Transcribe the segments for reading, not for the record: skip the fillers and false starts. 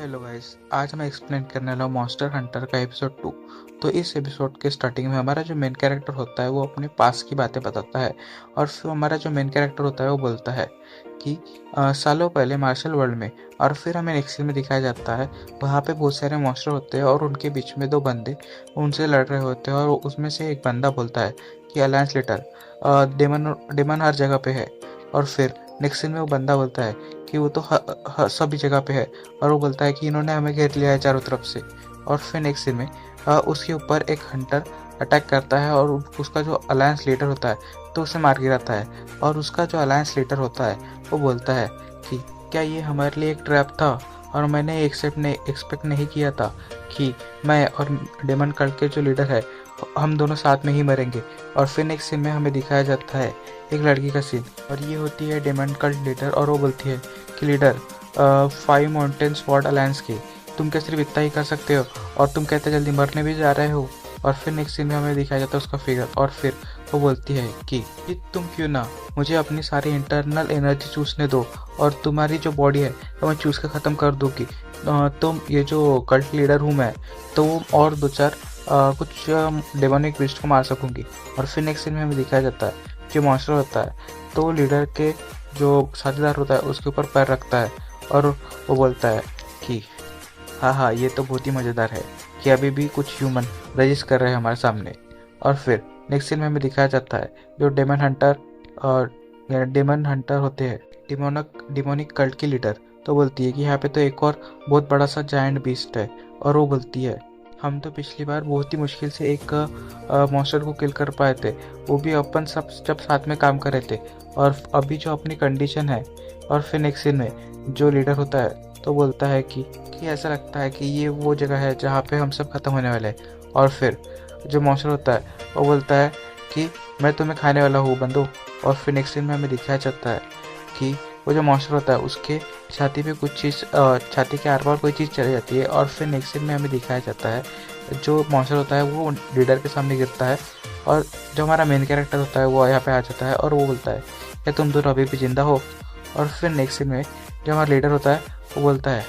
Hello guys, आज मैं explain करने वाला हूँ मॉन्स्टर हंटर का एपिसोड 2। तो इस एपिसोड के स्टार्टिंग में हमारा जो मेन कैरेक्टर होता है वो अपने पास की बातें बताता है। और फिर हमारा जो मेन कैरेक्टर होता है वो बोलता है कि सालों पहले मार्शल वर्ल्ड में। और फिर हमें नेक्स्ट सीन में दिखाया जाता है, वहाँ पे बहुत सारे मॉन्स्टर होते हैं और उनके बीच में दो बंदे उनसे लड़ रहे होते हैं। और उसमें से एक बंदा बोलता है कि अलायंस लीडर डेमन डेमन हर जगह पे है। और फिर नेक्स्ट सीन में वो बंदा बोलता है कि वो तो सभी जगह पे है। और वो बोलता है कि इन्होंने हमें घेर लिया है चारों तरफ से। और फिर नेक्स्ट सीन में उसके ऊपर एक हंटर अटैक करता है और उसका जो अलायंस लीडर होता है तो उसे मार गिराता है। और उसका जो अलायंस लीडर होता है वो बोलता है कि क्या ये हमारे लिए एक ट्रैप था, और मैंने एक्सपेक्ट नहीं किया था कि मैं और डेमन कल्ट के जो लीडर है हम दोनों साथ में ही मरेंगे। और फिर नेक्स्ट सीन में हमें दिखाया जाता है एक लड़की का सीन, और ये होती है डेमन कल्ट लीडर। और वो बोलती है कि लीडर 5 माउंटेन स्वॉर्ड अलायंस की तुम क्या सिर्फ इतना ही कर सकते हो, और तुम कहते जल्दी मरने भी जा रहे हो। और फिर नेक्स्ट सीन में हमें दिखाया जाता है उसका फिगर। और फिर वो बोलती है कि तुम क्यों ना मुझे अपनी सारी इंटरनल एनर्जी चूसने दो, और तुम्हारी जो बॉडी है तो मैं चूस के ख़त्म कर दूँगी। तुम ये जो कल्ट लीडर हूँ मैं, तो और दो चार कुछ डेमोनिक बीस्ट को मार सकूँगी। और फिर नेक्स्ट सीन में हमें दिखाया जाता है जो मॉन्स्टर होता है तो लीडर के जो साझेदार होता है उसके ऊपर पैर रखता है। और वो बोलता है कि हाँ हाँ, ये तो बहुत ही मज़ेदार है कि अभी भी कुछ ह्यूमन रजिस्ट कर रहे हैं हमारे सामने। और फिर नेक्स्ट सीन में हमें दिखाया जाता है जो डेमन हंटर और डेमन हंटर होते हैं, डिमोनिक कल्ट की लीडर। तो बोलती है कि यहाँ पे तो एक और बहुत बड़ा सा जायंट बीस्ट है। और वो बोलती है हम तो पिछली बार बहुत ही मुश्किल से एक मॉन्स्टर को किल कर पाए थे, वो भी अपन सब जब साथ में काम कर रहे थे। और अभी जो अपनी कंडीशन है। और फिर नेक्स्ट सीन में जो लीडर होता है तो बोलता है कि ऐसा लगता है कि ये वो जगह है जहाँ पे हम सब खत्म होने वाले हैं। और फिर जो मॉन्स्टर होता है वो बोलता है कि मैं तुम्हें खाने वाला हूँ बंदो। और फिर नेक्स्ट सीन में हमें दिखाया जाता है कि वो जो मॉन्स्टर होता है उसके छाती पे कुछ चीज़, छाती के आर पार कोई चीज़ चली जाती है। और फिर नेक्स्ट सीन में हमें दिखाया जाता है जो मॉन्स्टर होता है वो लीडर के सामने गिरता है। और जो हमारा मेन कैरेक्टर होता है वो यहाँ पे आ जाता है और वो बोलता है क्या तुम दोनों अभी भी जिंदा हो। और फिर नेक्स्ट सीन में जो हमारा लीडर होता है वो बोलता है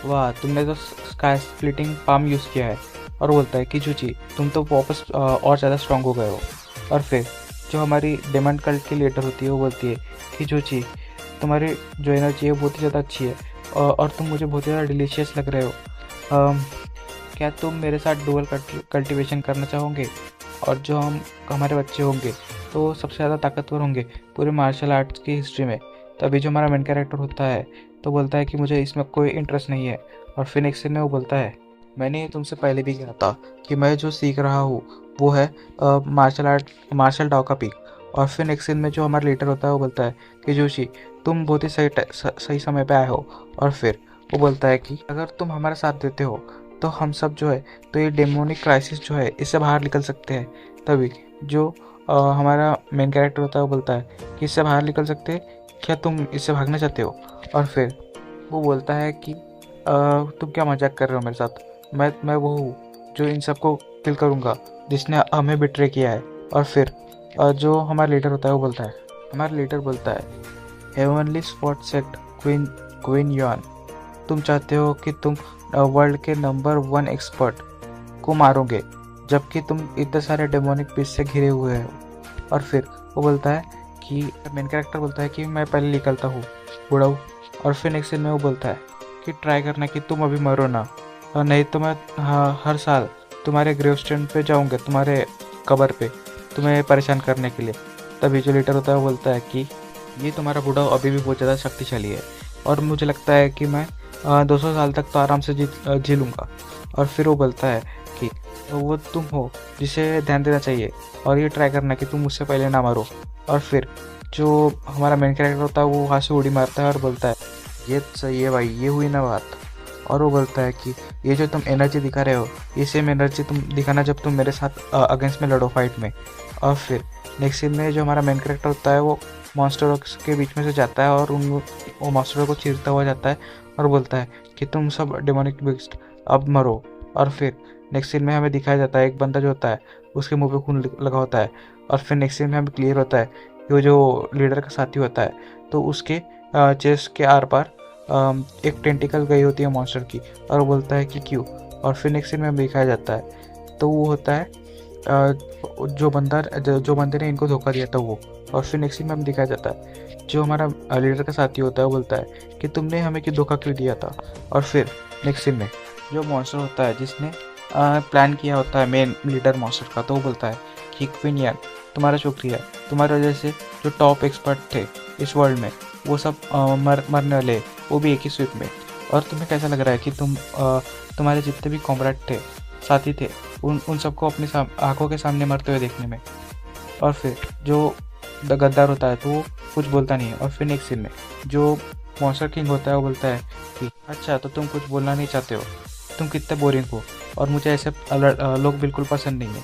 वाह, तुमने तो स्काई स्प्लिटिंग पाम यूज़ किया है। और वो बोलता है कि जूची तुम तो वापस और ज़्यादा स्ट्रांग हो गए हो। और फिर जो हमारी डेमन कल्ट की लीडर होती है वो बोलती है कि जूची तुम्हारी जो एनर्जी है बहुत ही ज़्यादा अच्छी है, और तुम मुझे बहुत ज़्यादा डिलीशियस लग रहे हो। क्या तुम मेरे साथ डुअल कल्टीवेशन करना चाहोगे, और जो हमारे बच्चे होंगे तो सबसे ज़्यादा ताकतवर होंगे पूरे मार्शल आर्ट्स की हिस्ट्री में। तभी जो हमारा मेन कैरेक्टर होता है तो बोलता है कि मुझे इसमें कोई इंटरेस्ट नहीं है। और फिर नेक्स्ट सीन में वो बोलता है मैंने ये तुमसे पहले भी कहा था कि मैं जो सीख रहा हूँ वो है मार्शल डाउ का पीक। और फिर नेक्स्ट सीन में जो हमारा लीडर होता है वो बोलता है कि जोशी तुम बहुत ही सही समय पे आए हो। और फिर वो बोलता है कि अगर तुम हमारा साथ देते हो तो हम सब जो है तो ये डेमोनिक क्राइसिस जो है इससे बाहर निकल सकते हैं। तभी जो हमारा मेन कैरेक्टर होता है वो बोलता है कि इससे बाहर निकल सकते हैं, क्या तुम इससे भागना चाहते हो। और फिर वो बोलता है कि तुम क्या मजाक कर रहे हो मेरे साथ, मैं वो हूँ जो इन सबको किल करूँगा जिसने हमें बिट्रे किया है। और फिर जो हमारा लीडर होता है वो बोलता है, हमारा लीडर बोलता है heavenly spot set queen queen yuan, तुम चाहते हो कि तुम वर्ल्ड के नंबर 1 एक्सपर्ट को मारोगे जबकि तुम इतने सारे डेमोनिक पीस से घिरे हुए हो। और फिर वो बोलता है कि मेन कैरेक्टर बोलता है कि मैं पहले निकलता हूँ बुढ़ाऊ। और फिर नेक्स्ट सीन में वो बोलता है कि ट्राई करना कि तुम अभी मरो ना, और नहीं तो मैं हर साल तुम्हारे ग्रेव स्टैंड पे जाऊँगा, तुम्हारे कबर पे तुम्हें परेशान करने के लिए। तभी जो लीडर होता है वो बोलता है कि ये तुम्हारा बूढ़ा अभी भी बहुत ज़्यादा शक्तिशाली है, और मुझे लगता है कि मैं 200 साल तक तो आराम से जी लूँगा। और फिर वो बोलता है कि वो तुम हो जिसे ध्यान देना चाहिए, और ये ट्राई करना कि तुम मुझसे पहले ना मारो। और फिर जो हमारा मेन कैरेक्टर होता है वो वहाँ से उड़ी मारता है और बोलता है ये सही है भाई, ये हुई ना बात। और वो बोलता है कि ये जो तुम एनर्जी दिखा रहे हो ये सेम एनर्जी तुम दिखाना जब तुम मेरे साथ अगेंस्ट में लड़ो फाइट में। और फिर नेक्स्ट सीन में जो हमारा मेन कैरेक्टर होता है वो मॉन्स्टरों के बीच में से जाता है और वो मॉन्स्टरों को चीरता हुआ जाता है और बोलता है कि तुम सब डेमोनिक बीस्ट अब मरो। और फिर नेक्स्ट सीन में हमें दिखाया जाता है एक बंदा जो होता है उसके मुंह पे खून लगा होता है। और फिर नेक्स्ट सीन में हमें क्लियर होता है कि वो जो लीडर का साथी होता है तो उसके चेस्ट के आर पार एक टेंटिकल गई होती है मॉन्स्टर की, और वो बोलता है कि क्यों। और फिर नेक्स्ट सीन में दिखाया जाता है तो वो होता है जो बंदे ने इनको धोखा दिया था वो। और फिर नेक्स्ट सीन में हम दिखाया जाता है जो हमारा लीडर का साथी होता है वो बोलता है कि तुमने हमें क्यों धोखा क्यों दिया था। और फिर नेक्स्ट सीन में जो मॉन्स्टर होता है जिसने प्लान किया होता है मेन लीडर मॉन्स्टर का, तो वो बोलता है कि क्वीन यान, तुम्हारा शुक्रिया, तुम्हारी वजह से जो टॉप एक्सपर्ट थे इस वर्ल्ड में वो सब मरने वाले, वो भी एक ही स्विप में। और तुम्हें कैसा लग रहा है कि तुम्हारे जितने भी कॉमरेड थे, साथी थे, उन सबको अपनी आंखों के सामने मरते हुए देखने में। और फिर जो गद्दार होता है तो वो कुछ बोलता नहीं है। और फिर नेक्स्ट सीन में जो मॉन्स्टर किंग होता है वो बोलता है कि अच्छा, तो तुम कुछ बोलना नहीं चाहते हो, तुम कितने बोरिंग हो, और मुझे ऐसे लोग बिल्कुल पसंद नहीं है।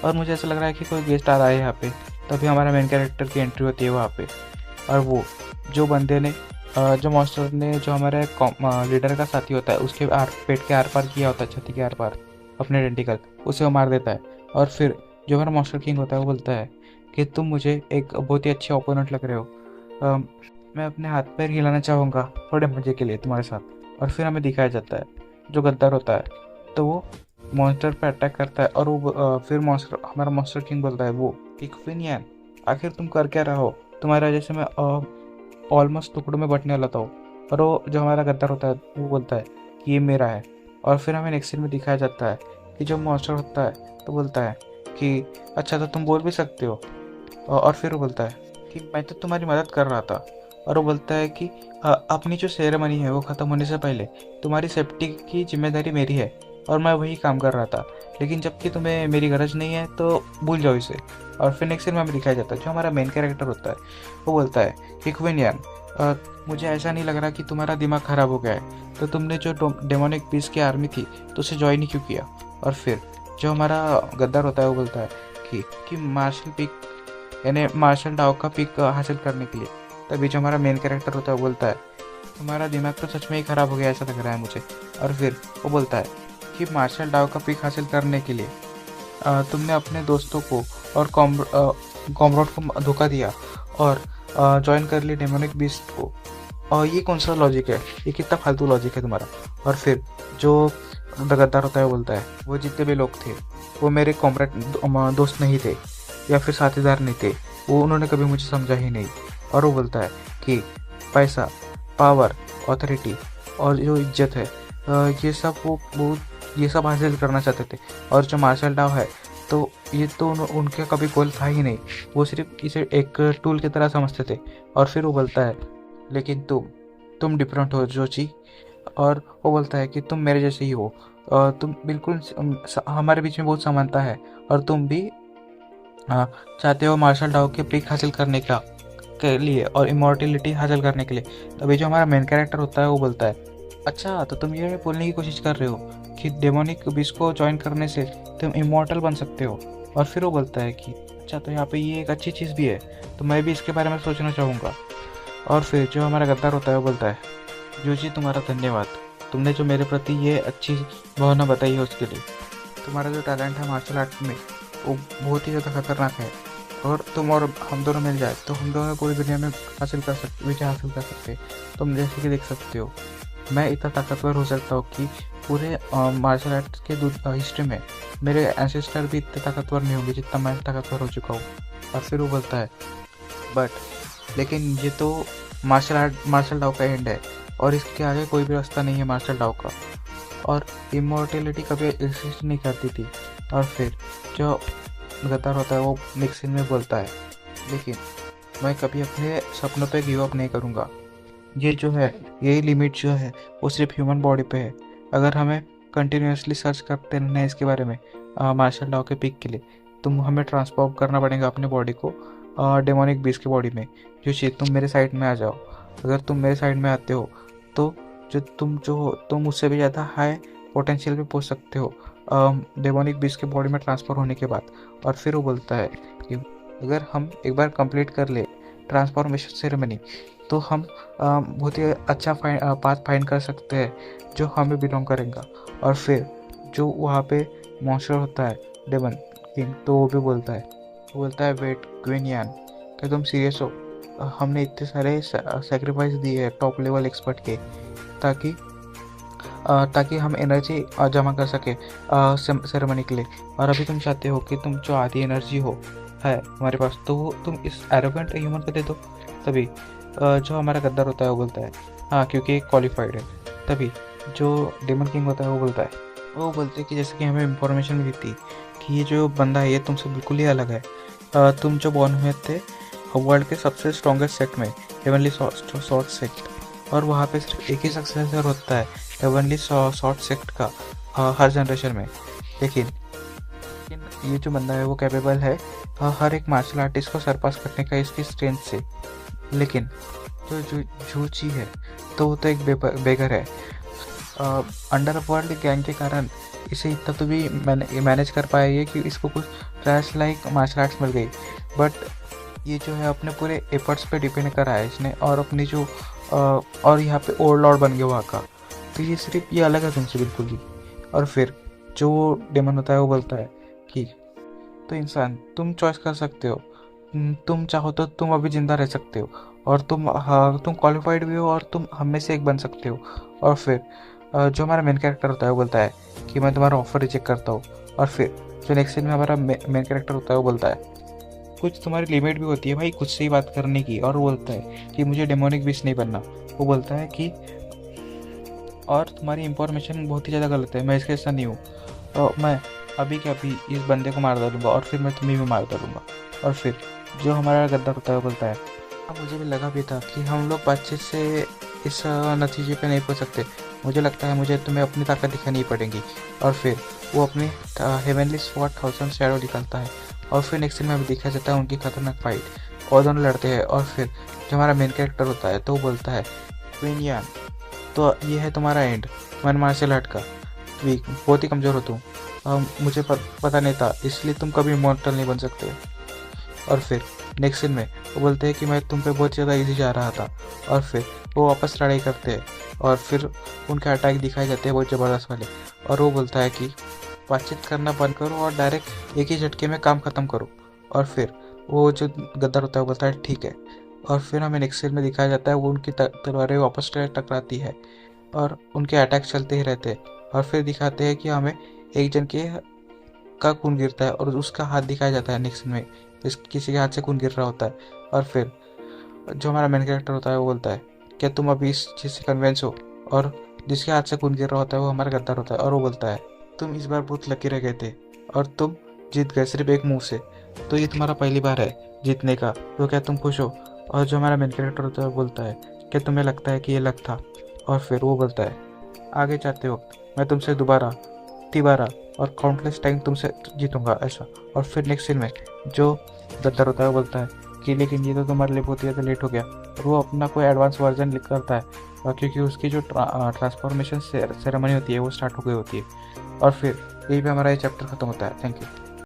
और मुझे ऐसा लग रहा है कि कोई गेस्ट आ रहा है यहाँ पे, तभी हमारा मेन कैरेक्टर की एंट्री होती है वहाँ पे। और वो जो बंदे ने जो मॉन्स्टर ने जो हमारे लीडर का साथी होता है उसके पेट के आर पार किया होता है, छाती के आर पार अपने टेंटिकल, उसे वो मार देता है। और फिर जो हमारा मॉन्स्टर किंग होता है वो बोलता है कि तुम मुझे एक बहुत ही अच्छे ओपोनेंट लग रहे हो, मैं अपने हाथ पैर हिलाना चाहूँगा थोड़े मज़े के लिए तुम्हारे साथ। और फिर हमें दिखाया जाता है जो गद्दार होता है तो वो मॉन्स्टर पे अटैक करता है। और वो फिर हमारा मॉन्स्टर किंग बोलता है वो कि क्वीन यान, आखिर तुम कर क्या रहा हो, तुम्हारी वजह से मैं ऑलमोस्ट टुकड़ों में बटने वाला था। और वो जो हमारा गद्दार होता है वो बोलता है कि ये मेरा है। और फिर हमें नेक्स्ट सीन में दिखाया जाता है कि जो मॉन्स्टर होता है तो बोलता है कि अच्छा, तो तुम बोल भी सकते हो। और फिर वो बोलता है कि मैं तो तुम्हारी मदद कर रहा था। और वो बोलता है कि अपनी जो सेरेमनी है वो ख़त्म होने से पहले तुम्हारी सेफ्टी की जिम्मेदारी मेरी है, और मैं वही काम कर रहा था, लेकिन जबकि तुम्हें मेरी गरज नहीं है तो भूल जाओ इसे। और फिर नेक्स्ट सीन में हमें दिखाया जाता है जो हमारा मेन कैरेक्टर होता है वो बोलता है कि क्वीन यान, मुझे ऐसा नहीं लग रहा कि तुम्हारा दिमाग ख़राब हो गया है, तो तुमने जो डेमोनिक बीस्ट की आर्मी थी तो उसे ज्वाइन ही क्यों किया। और फिर जो हमारा गद्दार होता है वो बोलता है कि मार्शल पिक, यानी मार्शल डाउ का पिक हासिल करने के लिए। तभी जो हमारा मेन कैरेक्टर होता है वो बोलता है तुम्हारा दिमाग तो सच में ही ख़राब हो गया ऐसा लग रहा है मुझे। और फिर वो बोलता है कि मार्शल डाउ का पिक हासिल करने के लिए तुमने अपने दोस्तों को और कॉमरेड को धोखा दिया और ज्वाइन कर ली डेमोनिक बीस्ट को। और ये कौन सा लॉजिक है, ये कितना फालतू लॉजिक है तुम्हारा। और फिर जो गद्दार होता है वो बोलता है वो जितने भी लोग थे वो मेरे कॉमरेड दोस्त नहीं थे या फिर साथीदार नहीं थे, वो उन्होंने कभी मुझे समझा ही नहीं। और वो बोलता है कि पैसा, पावर, ऑथोरिटी और जो इज्जत है, ये सब हासिल करना चाहते थे। और जो मार्शल डाउ है तो ये तो उनके कभी गोल था ही नहीं, वो सिर्फ इसे एक टूल की तरह समझते थे। और फिर वो बोलता है लेकिन तुम डिफरेंट हो जोची। और वो बोलता है कि तुम मेरे जैसे ही हो, तुम बिल्कुल हमारे बीच में बहुत समानता है, और तुम भी चाहते हो मार्शल डाउ के पीक हासिल करने के लिए और इमॉर्टिलिटी हासिल करने के लिए। तभी जो हमारा मेन कैरेक्टर होता है वो बोलता है अच्छा, तो तुम ये बोलने की कोशिश कर रहे हो कि डेमोनिक बीस्ट को ज्वाइन करने से तुम इमॉर्टल बन सकते हो। और फिर वो बोलता है कि अच्छा, तो यहाँ पे ये एक अच्छी चीज़ भी है, तो मैं भी इसके बारे में सोचना चाहूँगा। और फिर जो हमारा गद्दार होता है वो बोलता है जो जी, तुम्हारा धन्यवाद, तुमने जो मेरे प्रति ये अच्छी भावना बताई है उसके लिए। तुम्हारा जो टैलेंट है मार्शल आर्ट में वो बहुत ही ज़्यादा खतरनाक है, और तुम और हम दोनों मिल जाए तो हम दोनों पूरी दुनिया में विजय हासिल कर सकते हैं। तुम जैसे कि देख सकते हो मैं इतना ताकतवर हो सकता हूँ कि पूरे मार्शल आर्ट के हिस्ट्री में मेरे एंसेस्टर भी इतने ताकतवर नहीं होंगे जितना मैं ताकतवर हो चुका हूँ। और फिर वो बोलता है लेकिन ये तो मार्शल डाउ का एंड है, और इसके आगे कोई भी रास्ता नहीं है मार्शल डाउ का, और इमोर्टेलिटी कभी एग्जिस्ट नहीं करती थी। और फिर जो गद्दार होता है वो नेक्स्ट सीन में बोलता है लेकिन मैं कभी अपने सपनों पे गिव अप नहीं करूँगा। ये जो है, यही लिमिट जो है वो सिर्फ ह्यूमन बॉडी पे है। अगर हमें कंटिन्यूसली सर्च करते रहना है इसके बारे में मार्शल डाउ के पीक के लिए, तो हमें ट्रांसफॉर्म करना पड़ेगा अपने बॉडी को डेमोनिक बीस्ट की बॉडी में। जो चीज़ तुम मेरे साइड में आ जाओ, अगर तुम मेरे साइड में आते हो तो तुम उससे भी ज़्यादा हाई पोटेंशियल पे पहुंच सकते हो डेमोनिक बीस्ट की बॉडी में ट्रांसफ़र होने के बाद। और फिर वो बोलता है कि अगर हम एक बार कंप्लीट कर ले ट्रांसफॉर्मेशन सेरेमनी तो हम बहुत ही अच्छा पाथ फाइंड कर सकते हैं जो हमें बिलोंग करेगा। और फिर जो वहाँ पे मॉन्स्टर होता है डेमन किंग, तो वो भी बोलता है वेट क्वीन यान, क्या तुम सीरियस हो? हमने इतने सारे सेक्रीफाइस दिए हैं टॉप लेवल एक्सपर्ट के, ताकि हम एनर्जी जमा कर सके सेरेमनी के लिए। और अभी तुम चाहते हो कि तुम जो आधी एनर्जी है हमारे पास, तो वो तुम इस एरोगेंट ह्यूमन को दे दो। तभी जो हमारा गद्दार होता है वो बोलता है हाँ, क्योंकि क्वालिफाइड है। तभी जो डेमन किंग होता है वो बोलते हैं कि जैसे कि हमें इंफॉर्मेशन मिली थी कि ये जो बंदा है ये तुमसे बिल्कुल ही अलग है। तुम जो बॉर्न हुए थे वर्ल्ड के सबसे स्ट्रॉन्गेस्ट सेक्ट में, हेवनली सॉर्ड सेक्ट, और वहाँ पे सिर्फ एक ही सक्सेसर होता है हेवनली सॉर्ड सेक्ट का हर जनरेशन में। लेकिन ये जो बंदा है वो कैपेबल है हर एक मार्शल आर्टिस्ट को सरपास करने का इसकी स्ट्रेंथ से। लेकिन जो जूची है तो वो तो एक बेगर है। अंडर वर्ल्ड गैंग के कारण इसे इतना तो भी मैनेज कर पाया ये कि इसको कुछ ट्रैश लाइक मार्शल आर्ट्स मिल गई। बट ये जो है अपने पूरे एफर्ट्स पे डिपेंड करा है इसने, और अपनी जो और यहाँ पे ओवरलॉर्ड बन गया वहाँ का। तो ये सिर्फ ये अलग है तुमसे बिल्कुल ही। और फिर जो डेमन होता है वो बोलता है कि तो इंसान तुम चॉइस कर सकते हो, तुम चाहो तो तुम अभी जिंदा रह सकते हो, और तुम क्वालिफाइड भी हो, और तुम हम में से एक बन सकते हो। और फिर जो हमारा मेन कैरेक्टर होता है वो बोलता है कि मैं तुम्हारा ऑफर रिजेक्ट करता हूँ। और फिर जो नेक्स्ट सीन में हमारा मेन कैरेक्टर होता है वो बोलता है कुछ तुम्हारी लिमिट भी होती है भाई खुद से ही बात करने की। और वो बोलता है कि मुझे डेमोनिक बीस्ट नहीं बनना। वो बोलता है कि और तुम्हारी इंफॉर्मेशन बहुत ही ज़्यादा गलत है, मैं इसके ऐसा नहीं हूँ, और मैं अभी के अभी इस बंदे को मार डालूंगा, और फिर मैं तुम्हें भी मार डालूंगा। और फिर जो हमारा गद्दार होता है वो बोलता है मुझे भी लगा भी था कि हम लोग बातचीत से इस नतीजे पे नहीं पहुंच सकते, मुझे लगता है मुझे तुम्हें अपनी ताकत दिखानी पड़ेगी। और फिर वो अपनी हेवनली स्वॉर्ड 1000 शैडो निकलता है, और फिर नेक्स्ट सीन में भी दिखाया जाता है उनकी खतरनाक फाइट, और दोनों लड़ते हैं। और फिर जो हमारा मेन कैरेक्टर होता है तो वो बोलता है क्वीन यान, तो ये है तुम्हारा एंड, मन मार्शल आर्ट का वीक, बहुत ही कमज़ोर हो तुम, मुझे पता नहीं था, इसलिए तुम कभी इमॉर्टल नहीं बन सकते। और फिर नेक्स्ट सीन में वो बोलते हैं कि मैं तुम पे बहुत ज़्यादा इजी जा रहा था। और फिर वो वापस लड़ाई करते हैं, और फिर उनके अटैक दिखाए जाते हैं बहुत ज़बरदस्त वाले। और वो बोलता है कि बातचीत करना बंद करो और डायरेक्ट एक ही झटके में काम ख़त्म करो। और फिर वो जो गद्दार होता है वो बोलता है ठीक है। और फिर हमें नेक्स्ट सीन में दिखाया जाता है वो उनकी तलवारें वापस टकराती है, और उनके अटैक चलते ही रहते हैं। और फिर दिखाते हैं कि हमें एक जन के का खून गिरता है, और उसका हाथ दिखाया जाता है नेक्स्ट में, किसी के हाथ से खून गिर रहा होता है। और फिर जो हमारा मेन कैरेक्टर होता है वो बोलता है क्या तुम अभी इस चीज़ से कन्विंस हो, और जिसके हाथ से खून गिर रहा होता है वो हमारा गद्दार होता है। और वो बोलता है तुम इस बार बहुत लकी रह गए थे, और तुम जीत गए सिर्फ एक मुंह से, तो ये तुम्हारा पहली बार है जीतने का, तो क्या तुम खुश हो। और जो हमारा मेन कैरेक्टर होता है वो बोलता है क्या तुम्हें लगता है कि ये लक था। और फिर वो बोलता है आगे जाते वक्त मैं तुमसे दोबारा तिबारा और काउंटलेस टाइम तुमसे जीतूंगा ऐसा। और फिर नेक्स्ट सीन में जो गद्दार होता है वो बोलता है कि लेकिन ये तो तुम्हारे लिए बहुत ही ज़्यादा लेट हो गया, और वो अपना कोई एडवांस वर्जन लिख करता है, क्योंकि उसकी जो ट्रांसफॉर्मेशन सेरेमनी होती है वो स्टार्ट हो गई होती है। और फिर यही पे हमारा ये चैप्टर खत्म होता है। Thank you.